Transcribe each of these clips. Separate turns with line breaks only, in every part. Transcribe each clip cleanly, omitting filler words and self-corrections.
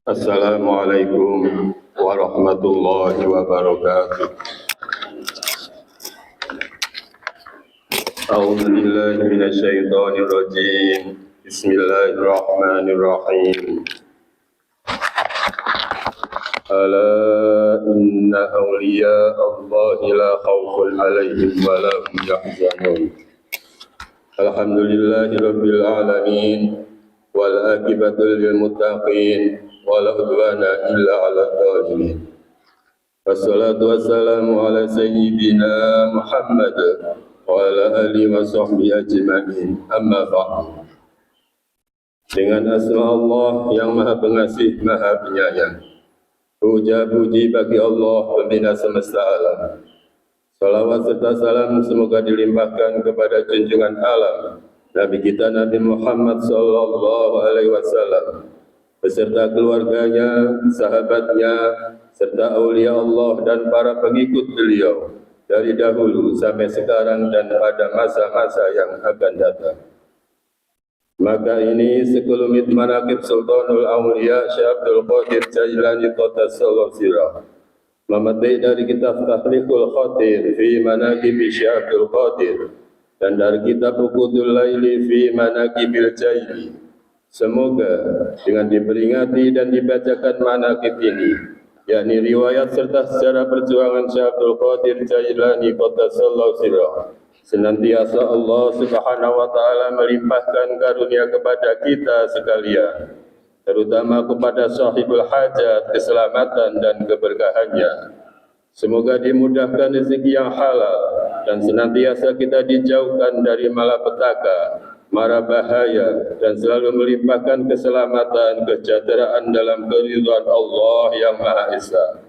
Assalamualaikum warahmatullahi wabarakatuh. A'udzu billahi minasy syaithanir rajim. Bismillahirrahmanirrahim. Ala inna awliya Allahi la khawfun 'alaihim wa la hum yahzanun. Alhamdulillahi rabbil alamin. Wal aqibatu lil muttaqin wa la udwana illa 'alal zalimin. Wassalatu wassalamu ala sayyidina Muhammad wa ala alihi wa sahbihi ajma'in. Amma ba'du. Dengan asma Allah yang Maha Pengasih, Maha Penyayang. Puja-puji bagi Allah Pembina semesta alam. Salawat serta salam semoga dilimpahkan kepada junjungan alam Nabi kita Nabi Muhammad sallallahu alaihi wasallam beserta keluarganya, sahabatnya, serta aulia Allah dan para pengikut beliau dari dahulu sampai sekarang dan pada masa-masa yang akan datang. Maka ini sekelumit manaqib Sultanul Aulia Syekh Abdul Qadir Jailani Qaddasallahu sirah, memetik dari kitab Tahliqul Khatir fi Manaqib Syekh Abdul Qadir dan dari kitab Uqudul Laili fi Manaqibil Jaili. Semoga dengan diperingati dan dibacakan manaqib ini, yakni riwayat serta sejarah perjuangan Syekh Abdul Qadir Jailani Qaddasallahu sirah, senantiasa Allah Subhanahu wa taala melimpahkan karunia kepada kita sekalian, terutama kepada sahibul hajat, keselamatan dan keberkahannya. Semoga dimudahkan rezeki yang halal dan senantiasa kita dijauhkan dari malapetaka, mara bahaya, dan selalu melimpahkan keselamatan, kesejahteraan dalam keridhaan Allah yang Maha Esa.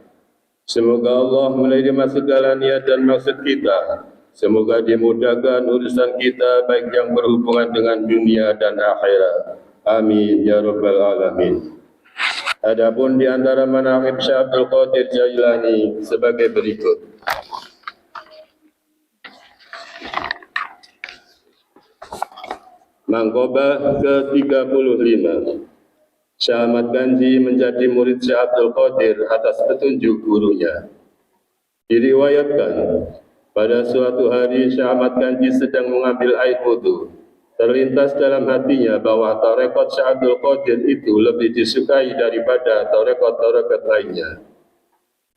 Semoga Allah menerima segala niat dan maksud kita. Semoga dimudahkan urusan kita baik yang berhubungan dengan dunia dan akhirat. Amin ya rabbal alamin. Adapun di antara manaqib Syekh Abdul Qadir Jailani sebagai berikut. Mangkobah ke-35. Syekh Ahmad Ganji menjadi murid Syekh Abdul Qadir atas petunjuk gurunya. Diriwayatkan, pada suatu hari Syekh Ahmad Ganji sedang mengambil air wudu. Terlintas dalam hatinya bahwa tarekat Syekh Abdul Qadir itu lebih disukai daripada tarekat-tarekat lainnya.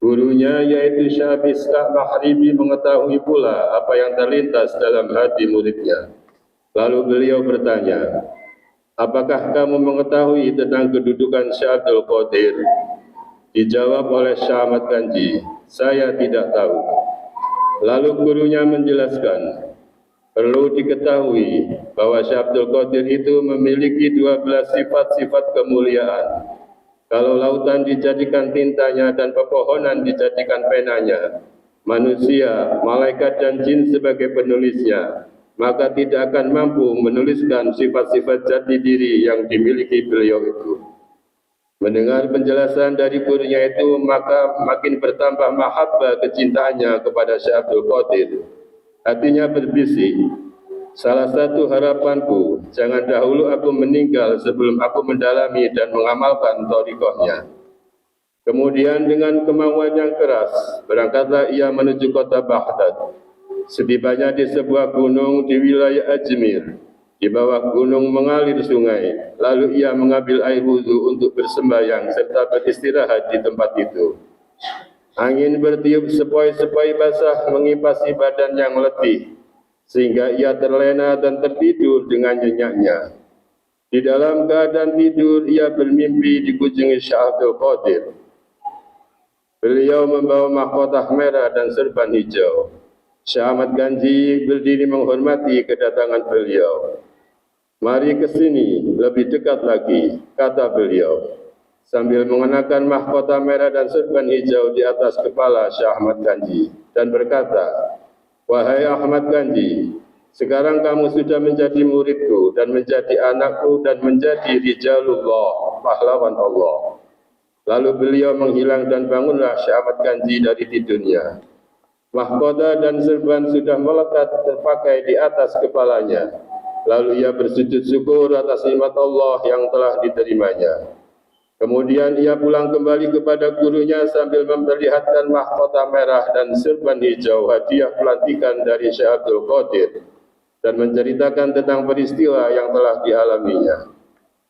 Gurunya yaitu Syekh Ishaq Mahribi mengetahui pula apa yang terlintas dalam hati muridnya. Lalu beliau bertanya, apakah kamu mengetahui tentang kedudukan Syekh Abdul Qadir? Dijawab oleh Syekh Ahmad Ganji, saya tidak tahu. Lalu gurunya menjelaskan, perlu diketahui bahwa Syekh Abdul Qadir itu memiliki 12 sifat-sifat kemuliaan. Kalau lautan dijadikan tintanya dan pepohonan dijadikan penanya, manusia, malaikat dan jin sebagai penulisnya, maka tidak akan mampu menuliskan sifat-sifat jati diri yang dimiliki beliau itu. Mendengar penjelasan dari gurunya itu, maka makin bertambah mahabbah kecintaannya kepada Syekh Abdul Qadir. Hatinya berbisik, salah satu harapanku, jangan dahulu aku meninggal sebelum aku mendalami dan mengamalkan thariqahnya. Kemudian dengan kemauan yang keras, berangkatlah ia menuju kota Baghdad. Setibanya di sebuah gunung di wilayah Ajmer, di bawah gunung mengalir sungai, lalu ia mengambil air wudu untuk bersembahyang serta beristirahat di tempat itu. Angin bertiup sepoi-sepoi basah mengipasi badan yang letih, sehingga ia terlena dan tertidur dengan nyenyaknya. Di dalam keadaan tidur, ia bermimpi dikunjungi Syekh Abdul Qadir. Beliau membawa mahkotah merah dan serban hijau. Syekh Ahmad Ganji berdiri menghormati kedatangan beliau. Mari ke sini, lebih dekat lagi, kata beliau, sambil mengenakan mahkota merah dan serban hijau di atas kepala Syekh Ahmad Ganji dan berkata, wahai Ahmad Ganji, sekarang kamu sudah menjadi muridku dan menjadi anakku dan menjadi rijalullah, pahlawan Allah. Lalu beliau menghilang dan bangunlah Syekh Ahmad Ganji dari tidurnya. Mahkota dan serban sudah melekat terpakai di atas kepalanya. Lalu ia bersujud syukur atas nikmat Allah yang telah diterimanya. Kemudian ia pulang kembali kepada gurunya sambil memperlihatkan mahkota merah dan serban hijau hadiah pelantikan dari Syekh Abdul Qadir dan menceritakan tentang peristiwa yang telah dialaminya.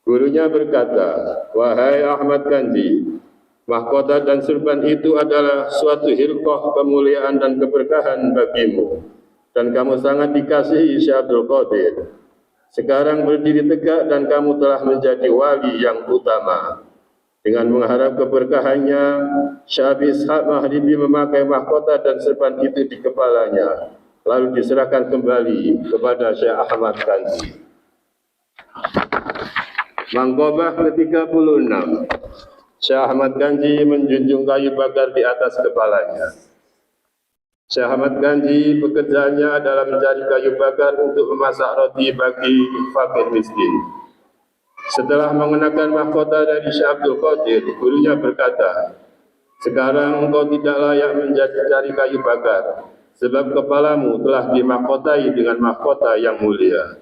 Gurunya berkata, "Wahai Ahmad Ganji, mahkota dan serban itu adalah suatu hilqah kemuliaan dan keberkahan bagimu, dan kamu sangat dikasihi Syekh Abdul Qadir. Sekarang berdiri tegak dan kamu telah menjadi wali yang utama." Dengan mengharap keberkahannya, Syekh Ishaq Mahribi memakai mahkota dan serban itu di kepalanya, lalu diserahkan kembali kepada Syekh Ahmad Ganji. Mangkobah ke-36. Syekh Ahmad Ganji menjunjung kayu bakar di atas kepalanya. Syekh Ahmad Ganji pekerjaannya adalah mencari kayu bakar untuk memasak roti bagi fakir miskin. Setelah mengenakan mahkota dari Syekh Abdul Qadir, gurunya berkata, "Sekarang engkau tidak layak mencari kayu bakar, sebab kepalamu telah dimahkotai dengan mahkota yang mulia."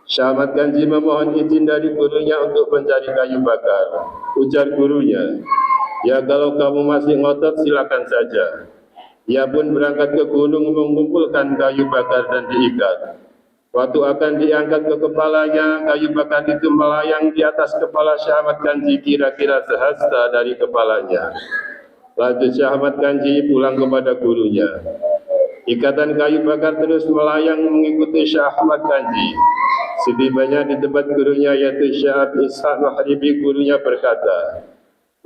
Syekh Ahmad Ganji memohon izin dari gurunya untuk mencari kayu bakar. Ujar gurunya, "Ya kalau kamu masih ngotot silakan saja." Ia pun berangkat ke gunung mengumpulkan kayu bakar dan diikat. Waktu akan diangkat ke kepalanya, kayu bakar itu melayang di atas kepala Syekh Ahmad Ganji kira-kira sehasta dari kepalanya. Lalu Syekh Ahmad Ganji pulang kepada gurunya. Ikatan kayu bakar terus melayang mengikuti Syekh Ahmad Ganji. Setibanya di tempat gurunya yaitu Syekh Ishaq Mahribi, gurunya berkata,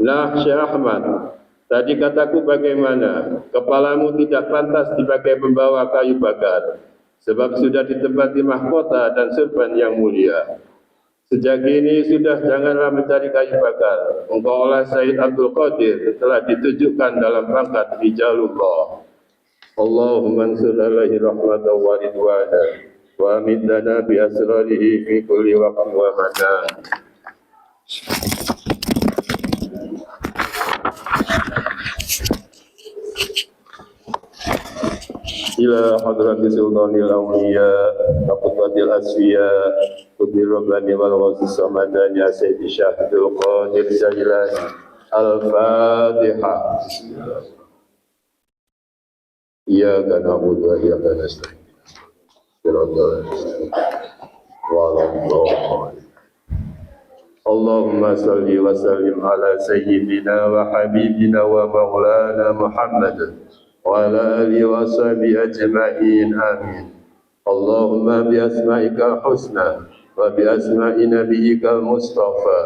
"Nah Syekh Ahmad, tadi kataku bagaimana? Kepalamu tidak pantas dipakai membawa kayu bakar, sebab sudah ditempati mahkota dan serban yang mulia. Sejak ini sudah janganlah mencari kayu bakar. Engkau oleh Syekh Abdul Qadir telah ditujukan dalam pangkat Rijalullah. Allahumma ansur alaihi rahmatan wa ridwana wa amidana bi asrarihi fi kulli waqtin wa makan." Ila hadrati sultanil awliya aqtatil asfiya qudri rabbani wal ghasis samadani sayyidi syahidul qadir jalilahi. Al-Fatihah. Iyyaka na'budu wa iyyaka nasta'in. Allahumma salli wa sallim ala sayyidina wa habibina wa maulana Muhammad wa ala alihi wa sahbihi ajma'in, amin. Allahumma bi asma'ikal husna wa bi asma'i nabiyyikal mustafa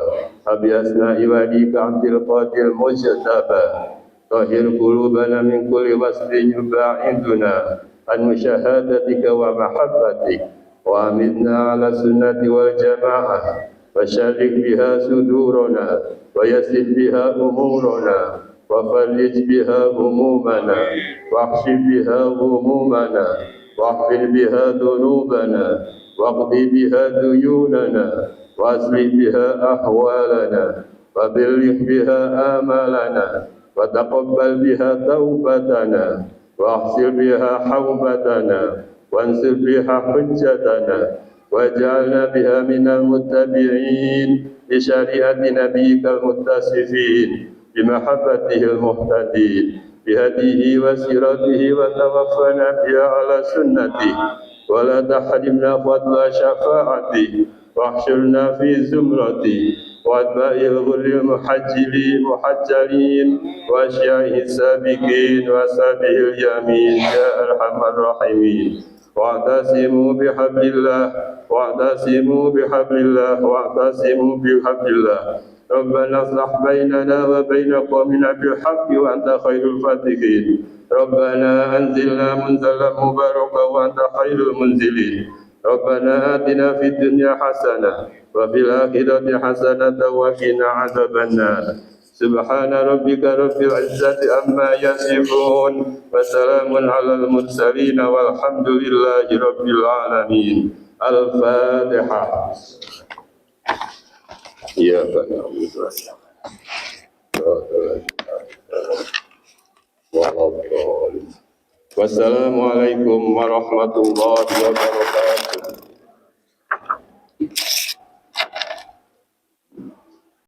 wa bi asma'i walika Abdul Qadir mujtaba tahhir qulubana min kulli wasfin yuba'iduna an musyahadatika wa mahabbatik wa amitna ala sunnati wal jama'ah wa syarrik biha sudurana wa yassir biha umurana وفرج بها همومنا واخشف بها غمومنا واغفر بها ذنوبنا واقض بها ديوننا واصلح بها أحوالنا وبلغ بها آمالنا وتقبل بها توبتنا واغسل بها حوبتنا وانصر بها حجتنا واجعلنا بها من المتبعين لشريعة نبيك المتصفين بمحبته المهتدين بهديه وسيرته وتوفنا بها على سنته ولا تحرمنا فضل شفاعته واحشرنا في زمرته واتباع الغر المحجلين واشياء السابقين وسابه اليمين يا ارحم الراحمين. واعتصموا بحبل الله واعتصموا بحبل الله واعتصموا بحبل الله. ربنا اصلح بيننا وبين قومنا بالحق وأنت خير الفاتحين. ربنا أنزلنا منزلا مباركا وأنت خير المنزلين. ربنا آتنا في الدنيا حسنة وفي الآخرة حسنة وقنا عذاب النار. سبحان ربك رب العزة عما يصفون وسلام على المرسلين والحمد لله رب العالمين. الفاتحة. Iyyaka na'budu wa iyyaka nasta'in. Wassalamualaikum warahmatullahi wabarakatuh.